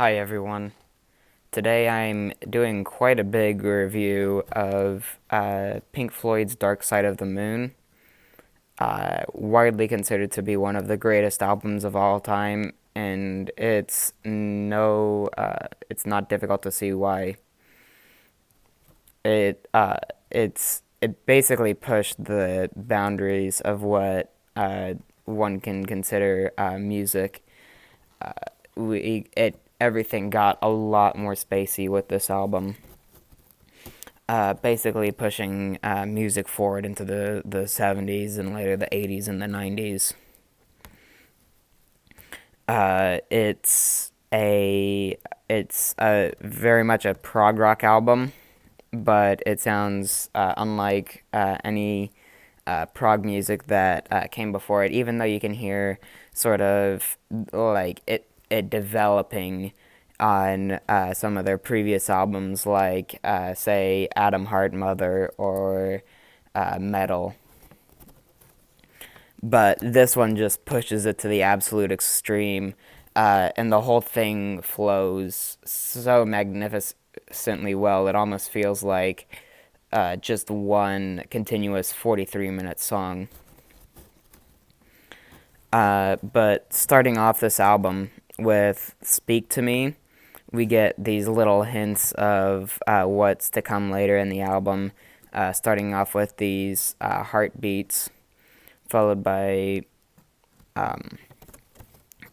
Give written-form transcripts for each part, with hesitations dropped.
Hi everyone. Today I'm doing quite a big review of Pink Floyd's Dark Side of the Moon, widely considered to be one of the greatest albums of all time, and it's not difficult to see why. It basically pushed the boundaries of what one can consider music. Everything got a lot more spacey with this album. Basically pushing music forward into the 70s and later the 80s and the 90s. It's very much a prog rock album, but it sounds unlike any prog music that came before it. Even though you can hear sort of like it developing on some of their previous albums, like say Atom Heart Mother or Metal. But this one just pushes it to the absolute extreme, and the whole thing flows so magnificently well. It almost feels like just one continuous 43-minute song. But starting off this album with Speak to Me, we get these little hints of what's to come later in the album, starting off with these heartbeats, followed by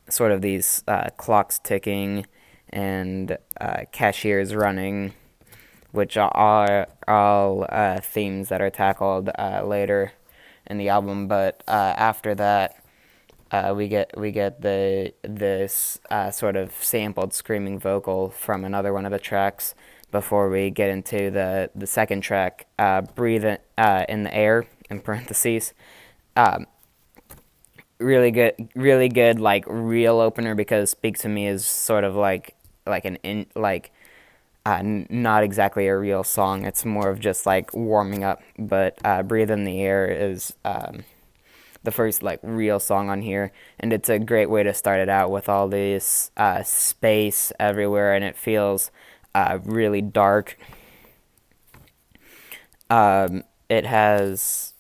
sort of these clocks ticking and cashiers running, which are all themes that are tackled later in the album. But after that, we get this sort of sampled screaming vocal from another one of the tracks before we get into the second track, "Breathe in the Air" in parentheses. Um, really good, like real opener, because "Speak to Me" is sort of like an in like not exactly a real song. It's more of just like warming up. But "Breathe in the Air" is the first like real song on here, and it's a great way to start it out with all this space everywhere, and it feels really dark. It has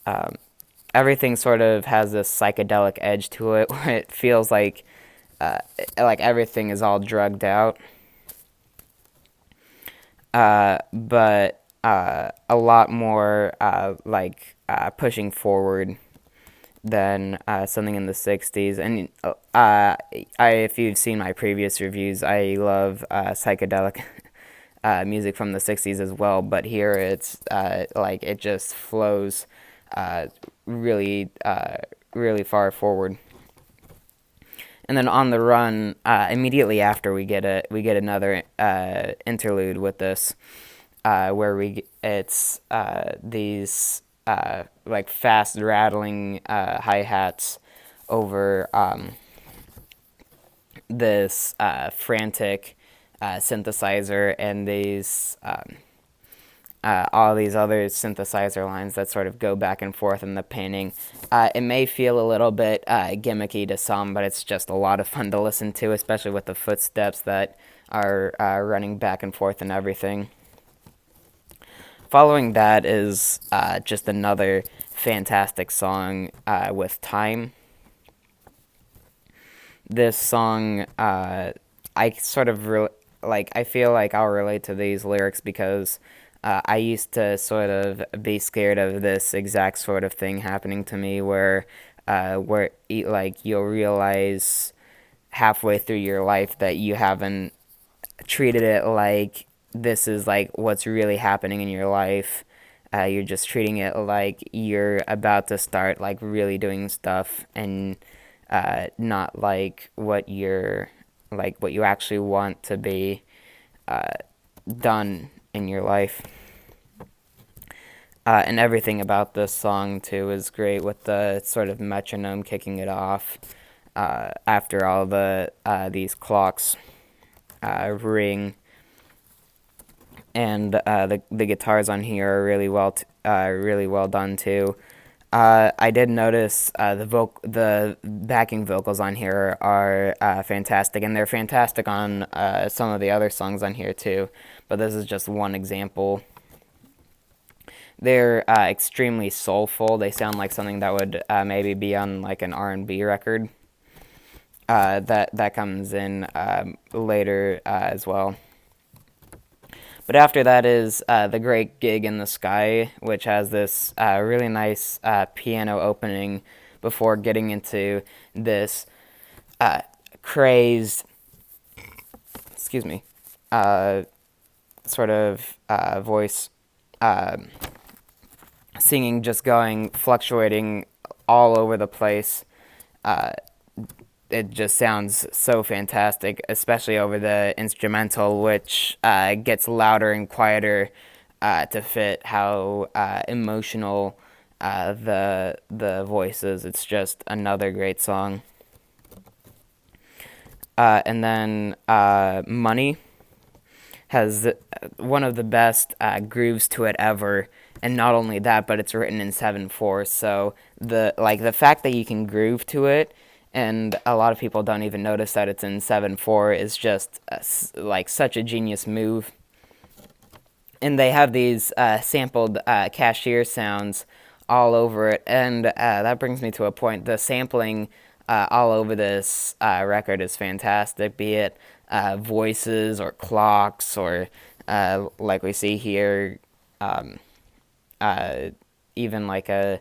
everything sort of has this psychedelic edge to it, where it feels like everything is all drugged out, but a lot more pushing forward than something in the 60s. And if you've seen my previous reviews, I love psychedelic music from the 60s as well, but here it's like it just flows uh, really, really far forward. And then on the run, immediately after, we get another interlude with this, where we it's these like fast rattling hi hats over this frantic synthesizer, and these all these other synthesizer lines that sort of go back and forth in the painting. It may feel a little bit gimmicky to some, but it's just a lot of fun to listen to, especially with the footsteps that are running back and forth and everything. Following that is just another fantastic song with Time. This song, I sort of I feel like I'll relate to these lyrics because I used to sort of be scared of this exact sort of thing happening to me, where like you'll realize halfway through your life that you haven't treated it like this is like what's really happening in your life. You're just treating it like you're about to start like really doing stuff, and not what you actually want to be uh, done in your life. And everything about this song too is great, with the sort of metronome kicking it off after all these clocks ring, and the guitars on here are really well done too. I did notice the backing vocals on here are fantastic, and they're fantastic on some of the other songs on here too. But this is just one example. They're extremely soulful. They sound like something that would maybe be on like an R&B record. That comes in later as well. But after that is The Great Gig in the Sky, which has this really nice piano opening before getting into this crazed, excuse me, uh, sort of voice singing, just going, fluctuating all over the place. Uh, it just sounds so fantastic, especially over the instrumental, which gets louder and quieter to fit how emotional the voice is. It's just another great song. And then Money has one of the best grooves to it ever. And not only that, but it's written in 7/4. So the fact that you can groove to it, and a lot of people don't even notice that it's in 7/4, is just like such a genius move. And they have these sampled cashier sounds all over it, and that brings me to a point. The sampling all over this record is fantastic, be it voices or clocks or like we see here, um, even like I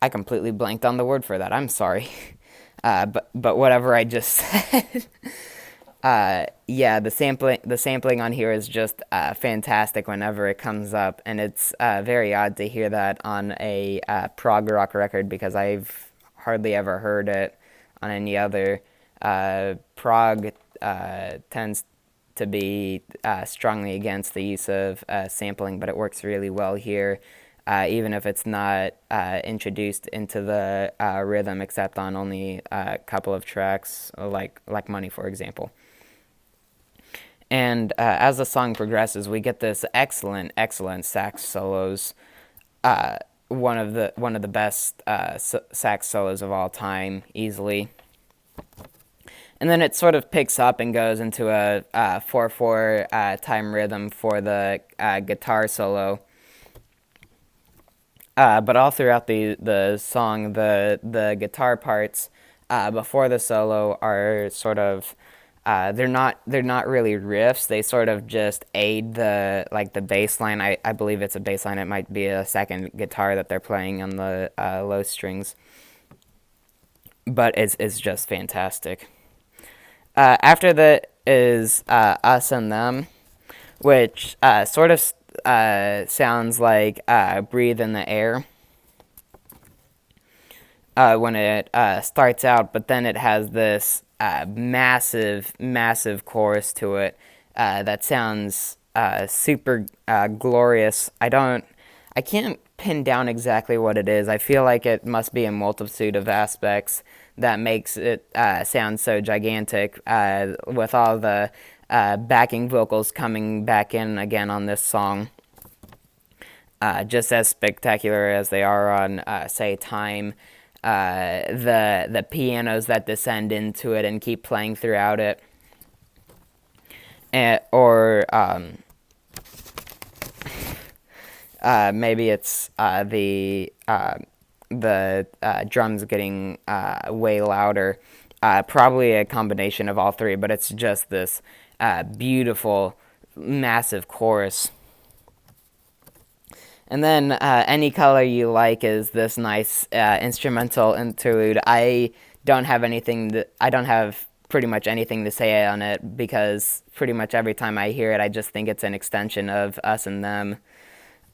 completely blanked on the word for that. I'm sorry. But whatever I just said. Yeah, the sampling on here is just fantastic whenever it comes up, and it's very odd to hear that on a prog rock record because I've hardly ever heard it on any other. Prog tends to be strongly against the use of sampling, but it works really well here, even if it's not introduced into the rhythm, except on only a couple of tracks, like Money, for example. And as the song progresses, we get this excellent, excellent sax solos. Uh, one of the best sax solos of all time, easily. And then it sort of picks up and goes into a 4/4 time rhythm for the guitar solo. But all throughout the song, the guitar parts before the solo are sort of they're not really riffs. They sort of just aid the bass line. I believe it's a bass line. It might be a second guitar that they're playing on the low strings, but it's just fantastic. After that is Us and Them, which sort of sounds like Breathe in the Air when it starts out, but then it has this massive, massive chorus to it that sounds super glorious. I can't pin down exactly what it is. I feel like it must be a multitude of aspects that makes it sound so gigantic, with all the backing vocals coming back in again on this song. Just as spectacular as they are on, say, Time. The pianos that descend into it and keep playing throughout it, or maybe it's the drums getting way louder. Probably a combination of all three, but it's just this beautiful, massive chorus. And then Any Color You Like is this nice instrumental interlude. I don't have pretty much anything to say on it because pretty much every time I hear it, I just think it's an extension of Us and Them.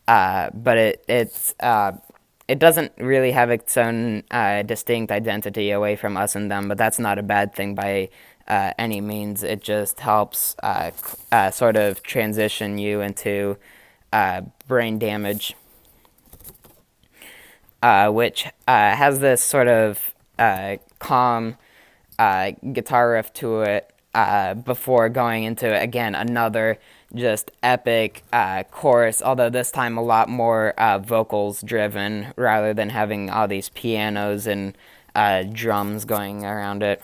But it doesn't really have its own distinct identity away from Us and Them, but that's not a bad thing by any means. It just helps sort of transition you into Brain Damage, which has this sort of calm guitar riff to it, before going into, again, another just epic chorus, although this time a lot more vocals driven rather than having all these pianos and drums going around it.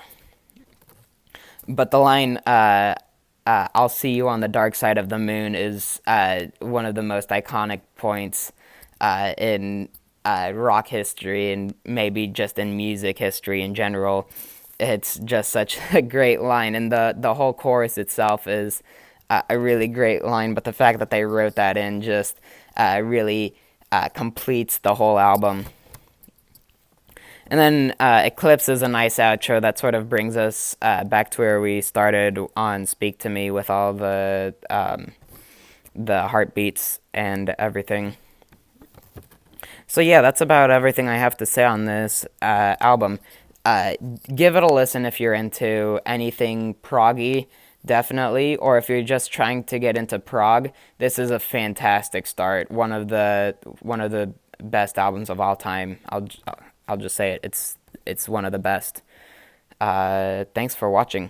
But the line, I'll see you on the dark side of the moon, is one of the most iconic points in rock history and maybe just in music history in general. It's just such a great line, and the whole chorus itself is a really great line. But the fact that they wrote that in just really completes the whole album. And then Eclipse is a nice outro that sort of brings us back to where we started on Speak to Me with all the heartbeats and everything. So yeah, that's about everything I have to say on this album. Give it a listen if you're into anything proggy, definitely, or if you're just trying to get into prog. This is a fantastic start. One of the best albums of all time. I'll just say it. It's one of the best. Thanks for watching.